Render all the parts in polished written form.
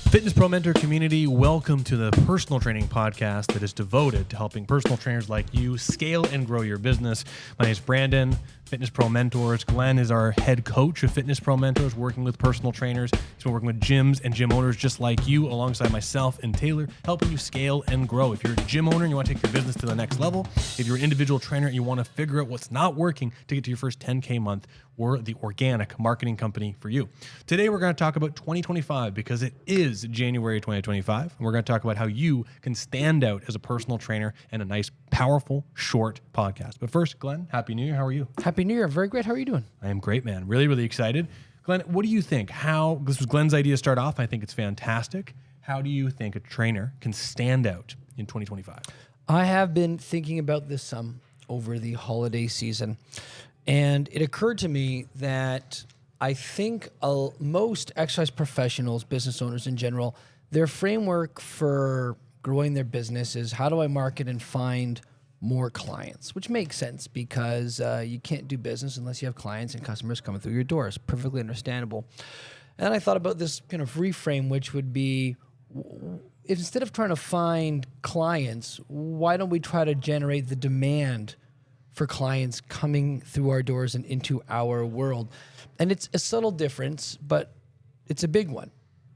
Fitness Pro Mentor community, welcome to the personal training podcast that is devoted to helping personal trainers like you scale and grow your business. My name is Brandon, Fitness Pro Mentors. Glenn is our head coach of Fitness Pro Mentors, working with personal trainers. He's been working with gyms and gym owners just like you, alongside myself and Taylor, helping you scale and grow. If you're a gym owner and you want to take your business to the next level, if you're an individual trainer and you want to figure out what's not working to get to your first 10K month, we're the organic marketing company for you. Today, we're going to talk about 2025 because it is January 2025. And we're going to talk about how you can stand out as a personal trainer in a nice, powerful, short podcast. But first, Glenn, Happy New Year. How are you? Happy New Year. Very great. How are you doing? I am great, man. Really, really excited. Glenn, what do you think? This was Glenn's idea to start off. I think it's fantastic. How do you think a trainer can stand out in 2025? I have been thinking about this some over the holiday season. And it occurred to me that I think most exercise professionals, business owners in general, their framework for growing their business is how do I market and find more clients, which makes sense because you can't do business unless you have clients and customers coming through your doors. Perfectly understandable. And I thought about this kind of reframe, which would be, if instead of trying to find clients, why don't we try to generate the demand for clients coming through our doors and into our world? And it's a subtle difference, but it's a big one.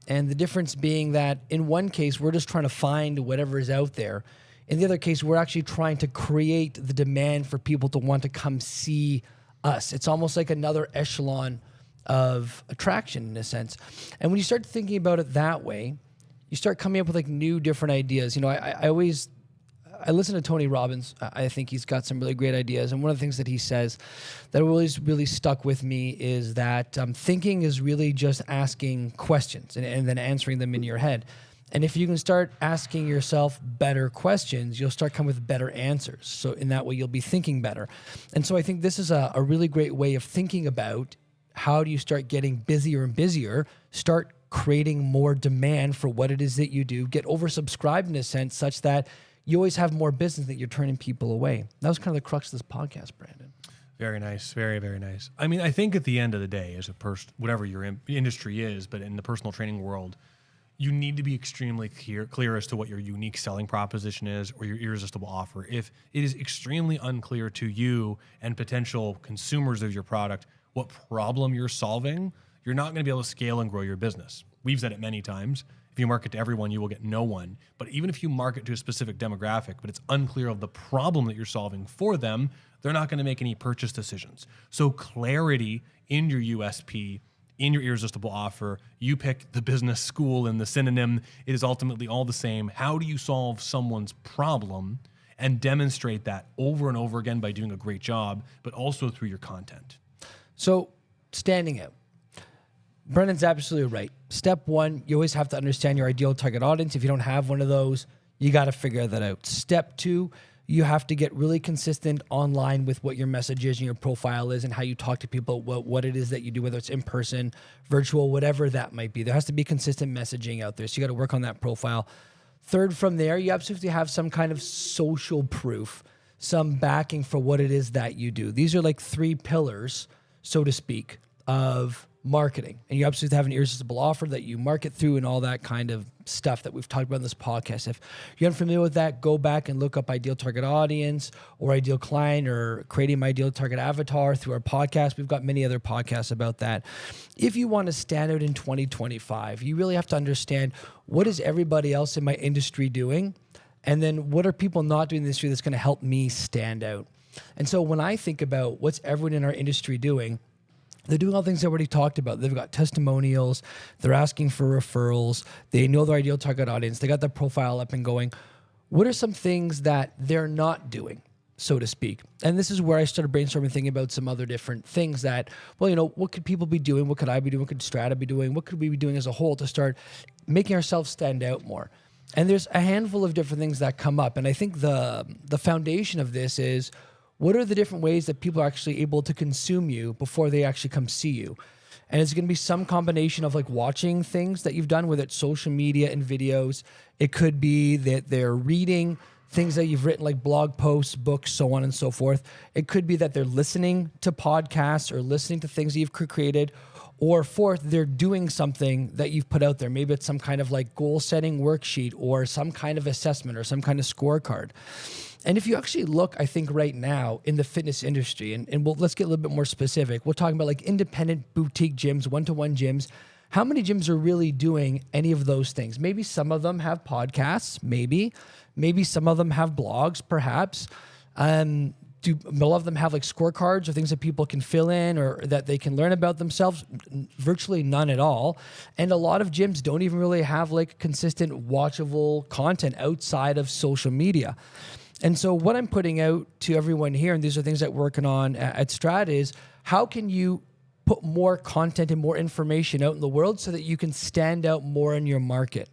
And the difference being that in one case, we're just trying to find whatever is out there. In the other case, we're actually trying to create the demand for people to want to come see us. It's almost like another echelon of attraction in a sense. And when you start thinking about it that way, you start coming up with like new different ideas. You know, I listen to Tony Robbins. I think he's got some really great ideas. And one of the things that he says that really stuck with me is that thinking is really just asking questions and then answering them in your head. And if you can start asking yourself better questions, you'll start coming with better answers. So in that way, you'll be thinking better. And so I think this is a really great way of thinking about how do you start getting busier and busier, start creating more demand for what it is that you do, get oversubscribed in a sense such that you always have more business that you're turning people away. That was kind of the crux of this podcast, Brandon. Very nice. Very, very nice. I mean, I think at the end of the day, as a person, whatever your industry is, but in the personal training world, you need to be extremely clear as to what your unique selling proposition is or your irresistible offer. If it is extremely unclear to you and potential consumers of your product what problem you're solving, you're not going to be able to scale and grow your business. We've said it many times. If you market to everyone, you will get no one. But even if you market to a specific demographic, but it's unclear of the problem that you're solving for them, they're not going to make any purchase decisions. So clarity in your USP, in your irresistible offer, you pick the business school and the synonym, it is ultimately all the same. How do you solve someone's problem and demonstrate that over and over again by doing a great job, but also through your content? So standing out. Brendan's absolutely right. Step one, you always have to understand your ideal target audience. If you don't have one of those, you got to figure that out. Step two, you have to get really consistent online with what your message is and your profile is and how you talk to people, what it is that you do, whether it's in person, virtual, whatever that might be. There has to be consistent messaging out there. So you got to work on that profile. Third, from there, you absolutely have some kind of social proof, some backing for what it is that you do. These are like three pillars, so to speak, of marketing. And you absolutely have an irresistible offer that you market through and all that kind of stuff that we've talked about in this podcast. If you're unfamiliar with that, go back and look up ideal target audience or ideal client or creating my ideal target avatar through our podcast. We've got many other podcasts about that. If you want to stand out in 2025, you really have to understand what is everybody else in my industry doing? And then what are people not doing in the industry that's going to help me stand out? And so when I think about what's everyone in our industry doing, they're doing all the things I already talked about. They've got testimonials. They're asking for referrals. They know their ideal target audience. They got their profile up and going. What are some things that they're not doing, so to speak? And this is where I started brainstorming, thinking about some other different things that, well, you know, what could people be doing? What could I be doing? What could Strata be doing? What could we be doing as a whole to start making ourselves stand out more? And there's a handful of different things that come up. And I think the foundation of this is, what are the different ways that people are actually able to consume you before they actually come see you? And it's going to be some combination of like watching things that you've done, whether it's social media and videos. It could be that they're reading things that you've written, like blog posts, books, so on and so forth. It could be that they're listening to podcasts or listening to things that you've created, Or fourth, they're doing something that you've put out there. Maybe it's some kind of like goal setting worksheet or some kind of assessment or some kind of scorecard. And if you actually look, I think right now in the fitness industry, and let's get a little bit more specific. We're talking about like independent boutique gyms, one-to-one gyms. How many gyms are really doing any of those things? Maybe some of them have podcasts, maybe some of them have blogs, perhaps. Do a lot of them have like scorecards or things that people can fill in or that they can learn about themselves? Virtually none at all. And a lot of gyms don't even really have like consistent watchable content outside of social media. And so what I'm putting out to everyone here, and these are things that we're working on at Strata, is how can you put more content and more information out in the world so that you can stand out more in your market?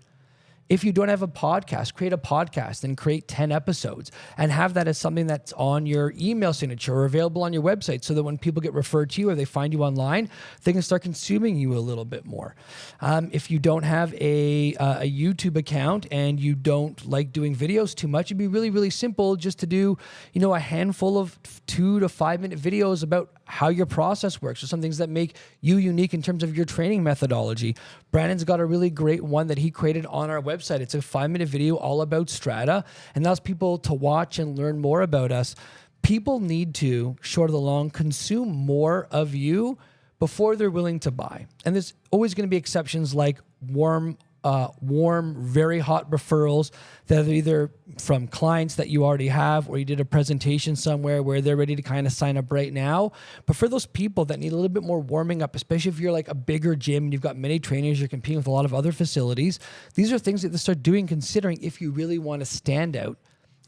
If you don't have a podcast, create a podcast and create 10 episodes and have that as something that's on your email signature or available on your website so that when people get referred to you or they find you online, they can start consuming you a little bit more. If you don't have a YouTube account and you don't like doing videos too much, it'd be really, really simple just to do, a handful of 2 to 5 minute videos about how your process works or some things that make you unique in terms of your training methodology. Brandon's got a really great one that he created on our website. It's a 5-minute video all about Strata, and allows people to watch and learn more about us. People need to, short of the long, consume more of you before they're willing to buy. And there's always going to be exceptions like warm, very hot referrals that are either from clients that you already have or you did a presentation somewhere where they're ready to kind of sign up right now. But for those people that need a little bit more warming up, especially if you're like a bigger gym and you've got many trainers, you're competing with a lot of other facilities, these are things that they start doing considering if you really want to stand out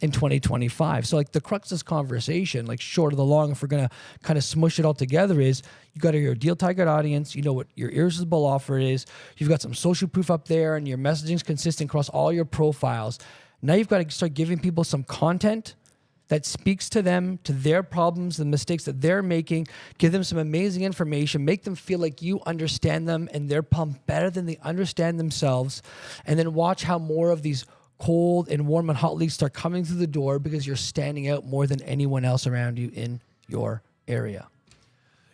in 2025. So like the crux of this conversation, like short of the long, if we're going to kind of smush it all together, is you got your deal target audience, you know what your irresistible offer is, you've got some social proof up there and your messaging is consistent across all your profiles. Now you've got to start giving people some content that speaks to them, to their problems, the mistakes that they're making, give them some amazing information, make them feel like you understand them and they're pumped better than they understand themselves, and then watch how more of these cold and warm and hot leads start coming through the door because you're standing out more than anyone else around you in your area.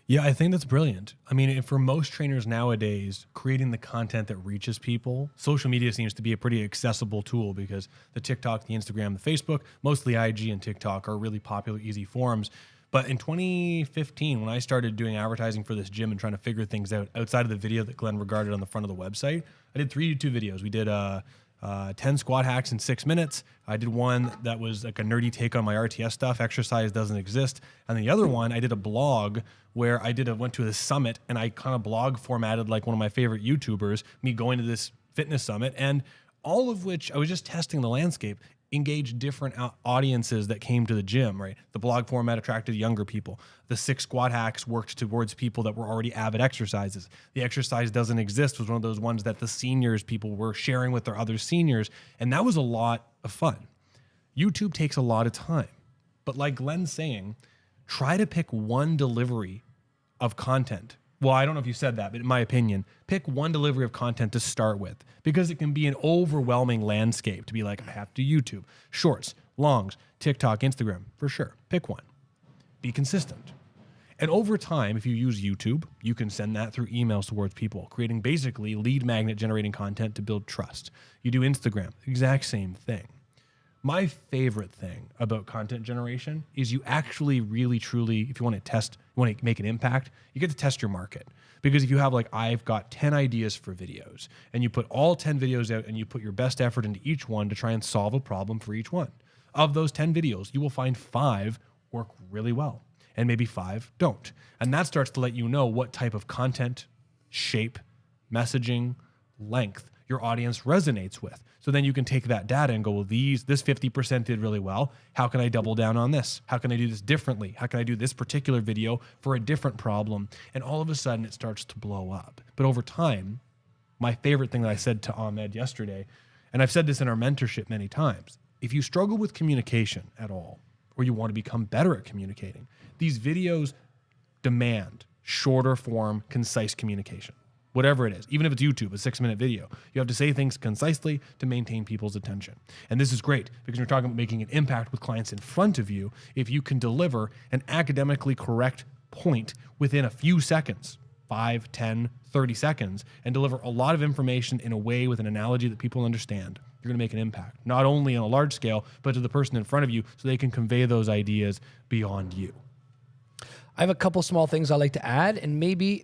Yeah, I think that's brilliant. I mean, for most trainers nowadays, creating the content that reaches people, social media seems to be a pretty accessible tool because the TikTok, the Instagram, the Facebook, mostly IG and TikTok are really popular, easy forums. But in 2015, when I started doing advertising for this gym and trying to figure things out outside of the video that Glenn regarded on the front of the website, I did 3 YouTube videos. We did 10 squat hacks in 6 minutes. I did one that was like a nerdy take on my RTS stuff. Exercise doesn't exist. And the other one, I did a blog where went to a summit and I kind of blog formatted like one of my favorite YouTubers, me going to this fitness summit, and all of which I was just testing the landscape, engaged different audiences that came to the gym, right? The blog format attracted younger people. The 6 squat hacks worked towards people that were already avid exercises. The exercise doesn't exist was one of those ones that the seniors people were sharing with their other seniors. And that was a lot of fun. YouTube takes a lot of time, but like Glenn's saying, try to pick one delivery of content. Well, I don't know if you said that, but in my opinion, pick one delivery of content to start with because it can be an overwhelming landscape to be like, I have to YouTube, shorts, longs, TikTok, Instagram, for sure. Pick one. Be consistent. And over time, if you use YouTube, you can send that through emails towards people, creating basically lead magnet generating content to build trust. You do Instagram, exact same thing. My favorite thing about content generation is you actually really, truly, if you want to make an impact, you get to test your market. Because if you have like, I've got 10 ideas for videos, and you put all 10 videos out and you put your best effort into each one to try and solve a problem for each one. Of those 10 videos, you will find 5 work really well, and maybe 5 don't. And that starts to let you know what type of content, shape, messaging, length your audience resonates with. So then you can take that data and go, well, this 50% did really well. How can I double down on this? How can I do this differently? How can I do this particular video for a different problem? And all of a sudden it starts to blow up. But over time, my favorite thing that I said to Ahmed yesterday, and I've said this in our mentorship many times, if you struggle with communication at all, or you want to become better at communicating, these videos demand shorter form, concise communication. Whatever it is, even if it's YouTube, a 6-minute video, you have to say things concisely to maintain people's attention. And this is great because you're talking about making an impact with clients in front of you. If you can deliver an academically correct point within a few seconds, 5, 10, 30 seconds and deliver a lot of information in a way with an analogy that people understand, you're going to make an impact, not only on a large scale, but to the person in front of you so they can convey those ideas beyond you. I have a couple small things I'd like to add, and maybe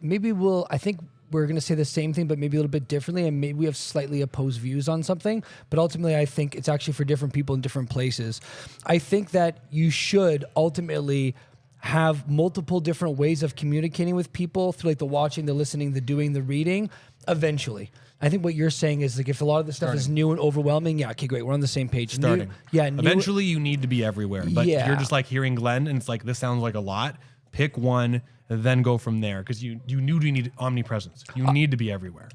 I think we're going to say the same thing, but maybe a little bit differently, and maybe we have slightly opposed views on something, but ultimately I think it's actually for different people in different places. I think that you should ultimately have multiple different ways of communicating with people through like the watching, the listening, the doing, the reading, eventually. I think what you're saying is like if a lot of this stuff is new and overwhelming, yeah, okay, great, we're on the same page. Starting. Eventually you need to be everywhere, but Yeah. if you're just like hearing Glenn and it's like, this sounds like a lot, pick one, then go from there, because you need omnipresence. You need to be everywhere.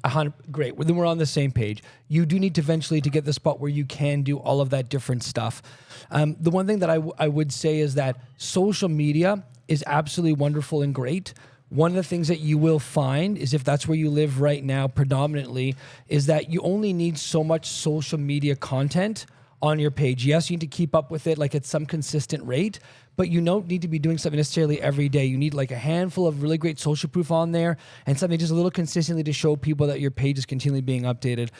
Great. Well, then we're on the same page. You do need to eventually to get the spot where you can do all of that different stuff. The one thing that I would say is that social media is absolutely wonderful and great. One of the things that you will find is if that's where you live right now predominantly is that you only need so much social media content on your page. Yes, you need to keep up with it like at some consistent rate, but you don't need to be doing something necessarily every day. You need like a handful of really great social proof on there and something just a little consistently to show people that your page is continually being updated.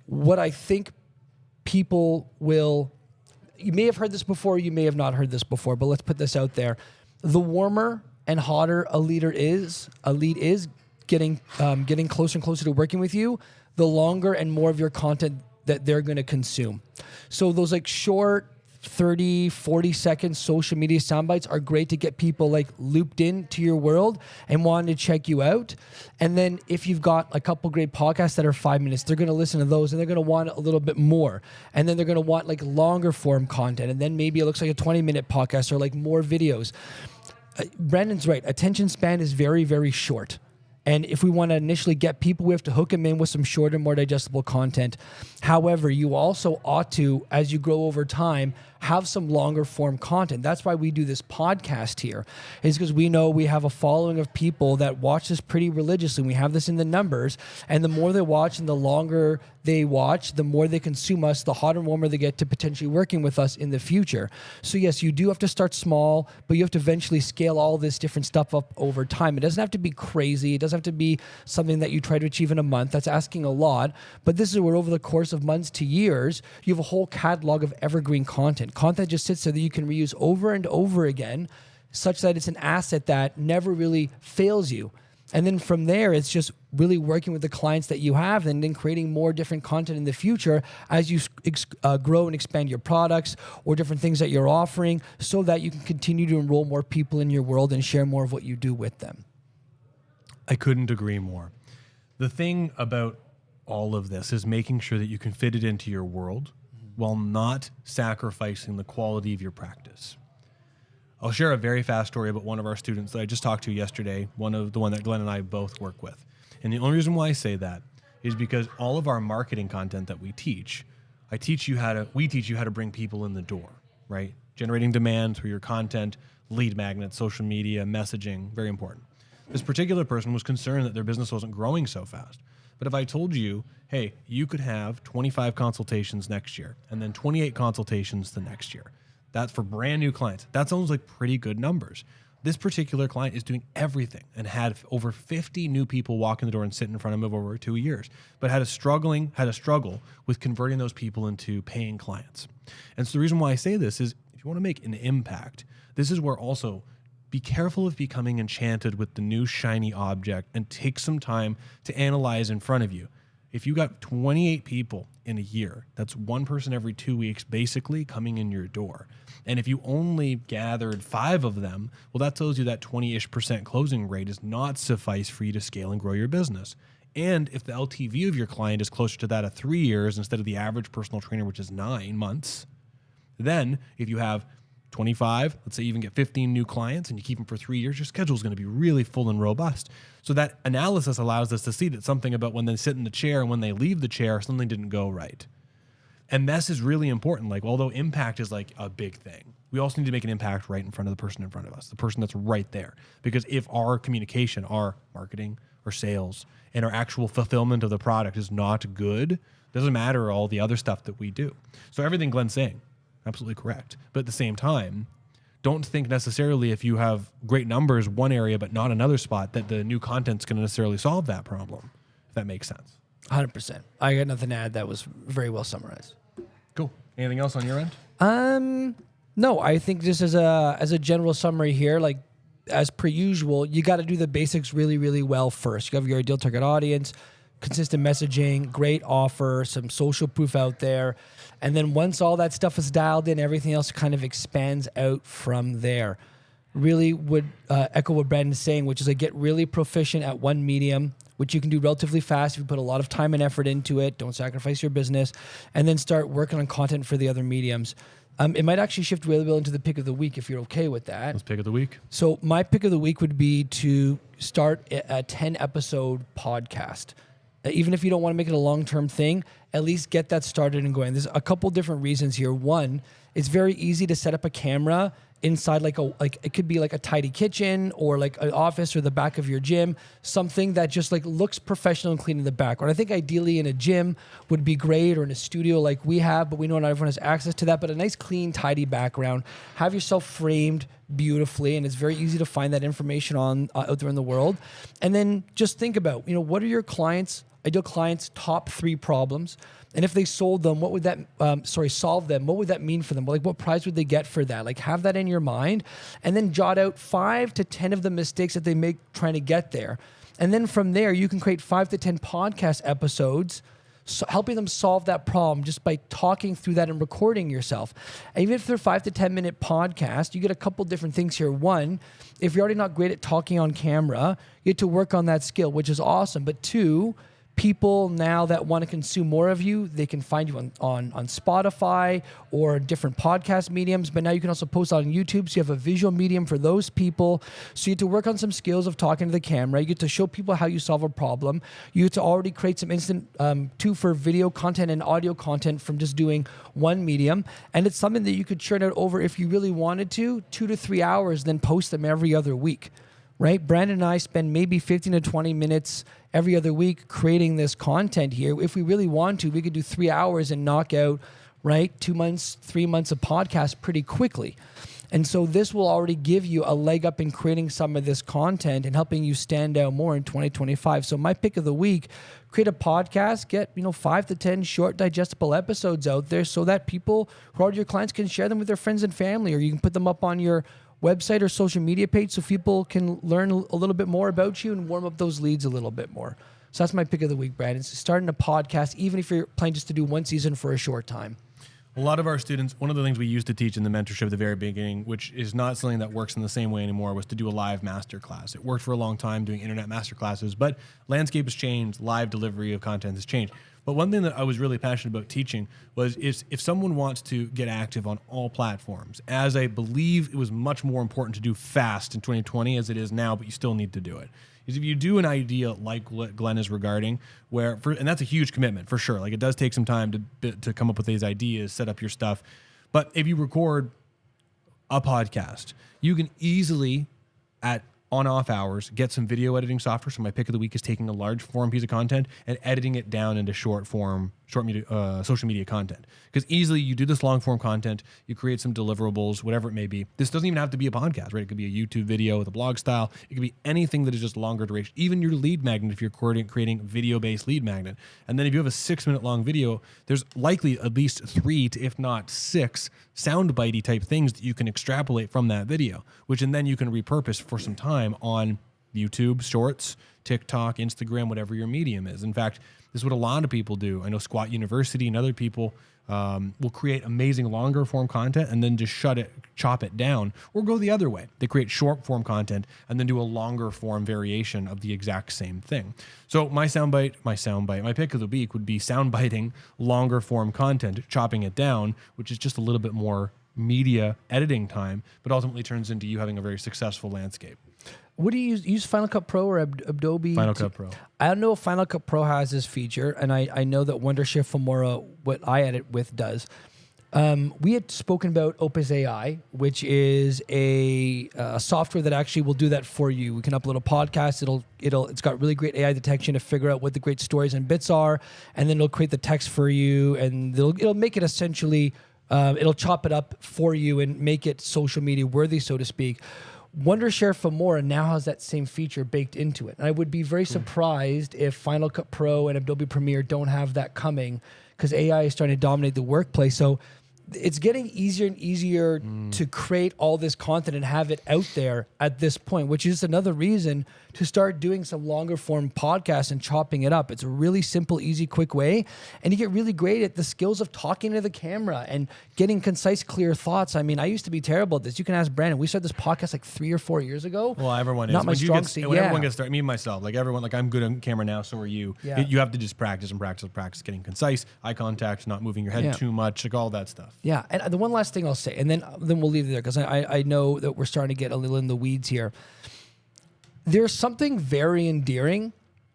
What I think people will, you may have heard this before, you may have not heard this before, but let's put this out there. The warmer and hotter a lead is getting closer and closer to working with you, the longer and more of your content that they're going to consume. So those like short 30, 40 second social media sound bites are great to get people like looped into your world and wanting to check you out. And then if you've got a couple great podcasts that are 5 minutes, they're going to listen to those and they're going to want a little bit more. And then they're going to want like longer form content. And then maybe it looks like a 20-minute podcast or like more videos. Brandon's right. Attention span is very, very short. And if we want to initially get people, we have to hook them in with some shorter, more digestible content. However, you also ought to, as you grow over time, have some longer form content. That's why we do this podcast here, is because we know we have a following of people that watch this pretty religiously. We have this in the numbers, and the more they watch and the longer they watch, the more they consume us, the hotter and warmer they get to potentially working with us in the future. So yes, you do have to start small, but you have to eventually scale all this different stuff up over time. It doesn't have to be crazy. It doesn't have to be something that you try to achieve in a month. That's asking a lot, but this is where over the course of months to years, you have a whole catalog of evergreen content that just sits there that you can reuse over and over again, such that it's an asset that never really fails you. And then from there, it's just really working with the clients that you have and then creating more different content in the future as you grow and expand your products or different things that you're offering so that you can continue to enroll more people in your world and share more of what you do with them. I couldn't agree more. The thing about all of this is making sure that you can fit it into your world while not sacrificing the quality of your practice. I'll share a very fast story about one of our students that I just talked to yesterday, one that Glenn and I both work with. And the only reason why I say that is because all of our marketing content that we teach teach you how to bring people in the door, right? Generating demand through your content, lead magnets, social media, messaging, very important. This particular person was concerned that their business wasn't growing so fast. But if I told you, hey, you could have 25 consultations next year and then 28 consultations the next year, that's for brand new clients. That sounds like pretty good numbers. This particular client is doing everything and had over 50 new people walk in the door and sit in front of him over 2 years, but had a struggle with converting those people into paying clients. And so the reason why I say this is if you want to make an impact, this is where also be careful of becoming enchanted with the new shiny object and take some time to analyze in front of you. If you got 28 people in a year, that's one person every 2 weeks basically coming in your door. And if you only gathered 5 of them, well, that tells you that 20-ish% closing rate does not suffice for you to scale and grow your business. And if the LTV of your client is closer to that of 3 years instead of the average personal trainer, which is 9 months, then if you have 25, let's say you even get 15 new clients and you keep them for 3 years, your schedule is going to be really full and robust. So that analysis allows us to see that something about when they sit in the chair and when they leave the chair, something didn't go right. And this is really important. Like, although impact is like a big thing, we also need to make an impact right in front of the person in front of us, the person that's right there. Because if our communication, our marketing or sales, and our actual fulfillment of the product is not good, it doesn't matter all the other stuff that we do. So everything Glenn's saying, absolutely correct. But at the same time, don't think necessarily if you have great numbers one area but not another spot that the new content's going to necessarily solve that problem, if that makes sense. 100%. I got nothing to add. That was very well summarized. Cool. Anything else on your end? No, I think just as a general summary here, like as per usual, you got to do the basics really, really well first. You have your ideal target audience, consistent messaging, great offer, some social proof out there. And then once all that stuff is dialed in, everything else kind of expands out from there. Really would echo what Brandon's saying, which is like get really proficient at one medium, which you can do relatively fast if you put a lot of time and effort into it. Don't sacrifice your business. And then start working on content for the other mediums. It might actually shift really well into the pick of the week if you're okay with that. Let's pick of the week. So my pick of the week would be to start a 10-episode podcast. Even if you don't want to make it a long-term thing, at least get that started and going. There's a couple different reasons here. One, it's very easy to set up a camera inside like it could be like a tidy kitchen or like an office or the back of your gym, something that just like looks professional and clean in the background. I think ideally in a gym would be great, or in a studio like we have, but we know not everyone has access to that. But a nice, clean, tidy background. Have yourself framed beautifully, and it's very easy to find that information on out there in the world. And then just think about, what are your ideal clients' top 3 problems? And if they sold them, what would that, solve them, what would that mean for them? Like, what prize would they get for that? Like, have that in your mind, and then jot out 5 to 10 of the mistakes that they make trying to get there. And then from there, you can create 5 to 10 podcast episodes, helping them solve that problem just by talking through that and recording yourself. And even if they're 5 to 10 minute podcast, you get a couple different things here. One, if you're already not great at talking on camera, you get to work on that skill, which is awesome. But 2, people now that want to consume more of you, they can find you on Spotify or different podcast mediums, but now you can also post on YouTube, so you have a visual medium for those people. So you get to work on some skills of talking to the camera. You get to show people how you solve a problem. You get to already create some instant for video content and audio content from just doing one medium. And it's something that you could churn out over, if you really wanted to, 2 to 3 hours, then post them every other week. Right? Brandon and I spend maybe 15 to 20 minutes every other week creating this content here. If we really want to, we could do 3 hours and knock out, 2 months, 3 months of podcast pretty quickly. And so this will already give you a leg up in creating some of this content and helping you stand out more in 2025. So my pick of the week, create a podcast, get 5 to 10 short digestible episodes out there so that people who are your clients can share them with their friends and family, or you can put them up on your website or social media page so people can learn a little bit more about you and warm up those leads a little bit more. So that's my pick of the week, Brandon. So starting a podcast, even if you're planning just to do one season for a short time. A lot of our students, one of the things we used to teach in the mentorship at the very beginning, which is not something that works in the same way anymore, was to do a live masterclass. It worked for a long time doing internet masterclasses, but landscape has changed, live delivery of content has changed. But one thing that I was really passionate about teaching was if someone wants to get active on all platforms, as I believe it was much more important to do fast in 2020 as it is now, but you still need to do it, is if you do an idea like what Glenn is regarding, and that's a huge commitment for sure. Like, it does take some time to come up with these ideas, set up your stuff. But if you record a podcast, you can easily, at on-off hours, get some video editing software. So my pick of the week is taking a large form piece of content and editing it down into social media content. Because easily you do this long form content, you create some deliverables, whatever it may be. This doesn't even have to be a podcast, right? It could be a YouTube video with a blog style. It could be anything that is just longer duration. Even your lead magnet, if you're creating video-based lead magnet. And then if you have a 6-minute long video, there's likely at least 3 to, if not 6, soundbitey type things that you can extrapolate from that video, which and then you can repurpose for some time on YouTube, Shorts, TikTok, Instagram, whatever your medium is. In fact, this is what a lot of people do. I know Squat University and other people will create amazing longer form content and then just chop it down, or go the other way. They create short form content and then do a longer form variation of the exact same thing. So my pick of the week would be soundbiting longer form content, chopping it down, which is just a little bit more media editing time, but ultimately turns into you having a very successful landscape. What do you use Final Cut Pro or Adobe? Final Cut Pro. I don't know if Final Cut Pro has this feature, and I know that Wondershift Filmora, what I edit with, does. We had spoken about Opus AI, which is a software that actually will do that for you. We can upload a podcast. It's got really great AI detection to figure out what the great stories and bits are, and then it'll create the text for you, and it'll make it essentially It'll chop it up for you and make it social media worthy, so to speak. Wondershare Filmora now has that same feature baked into it. And I would be very surprised if Final Cut Pro and Adobe Premiere don't have that coming, because AI is starting to dominate the workplace. So it's getting easier and easier to create all this content and have it out there at this point, which is another reason to start doing some longer form podcasts and chopping it up. It's a really simple, easy, quick way. And you get really great at the skills of talking to the camera and getting concise, clear thoughts. I mean, I used to be terrible at this. You can ask Brandon. We started this podcast like 3 or 4 years ago. Well, everyone Not is. my strong suit. When everyone gets started, me and myself, like everyone, like I'm good on camera now, so are you. Yeah. You have to just practice and practice and practice getting concise, eye contact, not moving your head too much, like all that stuff. Yeah, and the one last thing I'll say, and then we'll leave it there, because I know that we're starting to get a little in the weeds here. There's something very endearing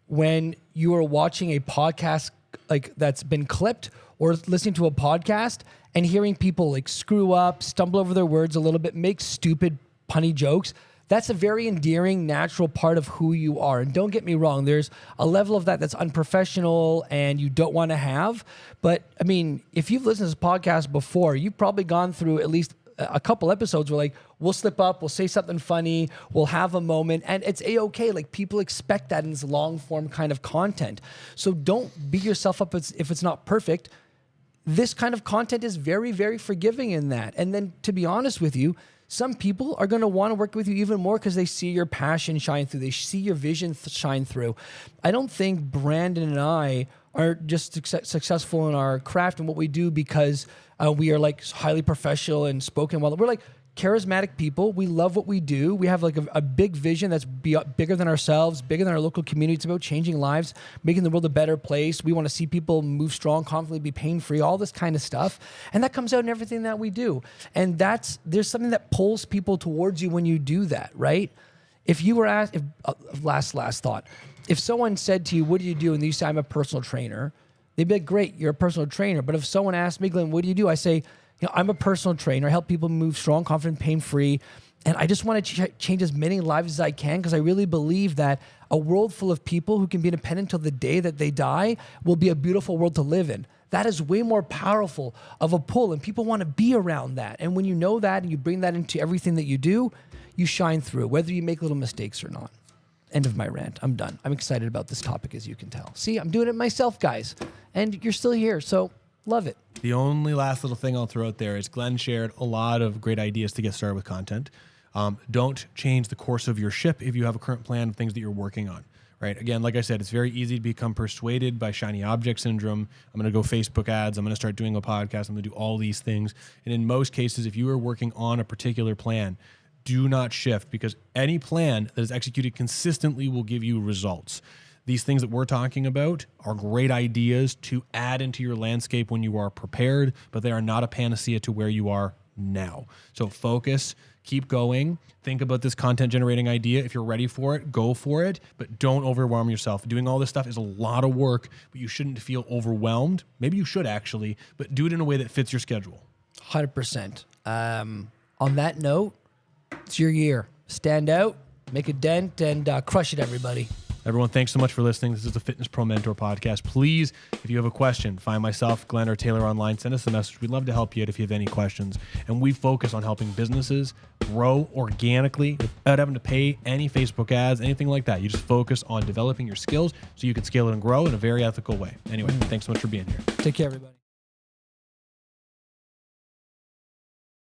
when you are watching a podcast like that's been clipped, or listening to a podcast and hearing people like screw up, stumble over their words a little bit, make stupid punny jokes. That's a very endearing, natural part of who you are. And don't get me wrong, there's a level of that that's unprofessional and you don't want to have. But I mean, if you've listened to this podcast before, you've probably gone through at least a couple episodes where like we'll slip up, we'll say something funny, we'll have a moment, and it's a-okay. Like people expect that in this long form kind of content. So don't beat yourself up if it's not perfect. This kind of content is very, very forgiving in that. And then to be honest with you, some people are going to want to work with you even more because they see your passion shine through. They see your vision shine through. I don't think Brandon and I are just successful in our craft and what we do because we are like highly professional and spoken well. We're like charismatic people. We love what we do. We have like a big vision that's bigger than ourselves, bigger than our local community. It's about changing lives, making the world a better place. We want to see people move strong, confidently, be pain-free, all this kind of stuff. And that comes out in everything that we do. And there's something that pulls people towards you when you do that, right? If you were asked, last thought, if someone said to you, what do you do? And you say, I'm a personal trainer. They'd be like, great, you're a personal trainer. But if someone asked me, Glenn, what do you do? I say, I'm a personal trainer. I help people move strong, confident, pain-free. And I just want to change as many lives as I can because I really believe that a world full of people who can be independent till the day that they die will be a beautiful world to live in. That is way more powerful of a pull, and people want to be around that. And when you know that and you bring that into everything that you do, you shine through, whether you make little mistakes or not. End of my rant. I'm done. I'm excited about this topic, as you can tell. See, I'm doing it myself, guys. And you're still here, so love it. The only last little thing I'll throw out there is Glenn shared a lot of great ideas to get started with content. Don't change the course of your ship if you have a current plan of things that you're working on. Right. Again, like I said, it's very easy to become persuaded by shiny object syndrome. I'm going to go Facebook ads. I'm going to start doing a podcast. I'm going to do all these things. And in most cases, if you are working on a particular plan, do not shift, because any plan that is executed consistently will give you results. These things that we're talking about are great ideas to add into your landscape when you are prepared, but they are not a panacea to where you are now. So focus, keep going, think about this content generating idea. If you're ready for it, go for it, but don't overwhelm yourself. Doing all this stuff is a lot of work, but you shouldn't feel overwhelmed. Maybe you should actually, but do it in a way that fits your schedule. 100%. On that note, it's your year. Stand out, make a dent, and crush it, everybody. Everyone, thanks so much for listening. This is the Fitness Pro Mentor podcast. Please, if you have a question, find myself, Glenn, or Taylor online. Send us a message. We'd love to help you out if you have any questions. And we focus on helping businesses grow organically without having to pay any Facebook ads, anything like that. You just focus on developing your skills so you can scale it and grow in a very ethical way. Anyway, thanks so much for being here. Take care, everybody.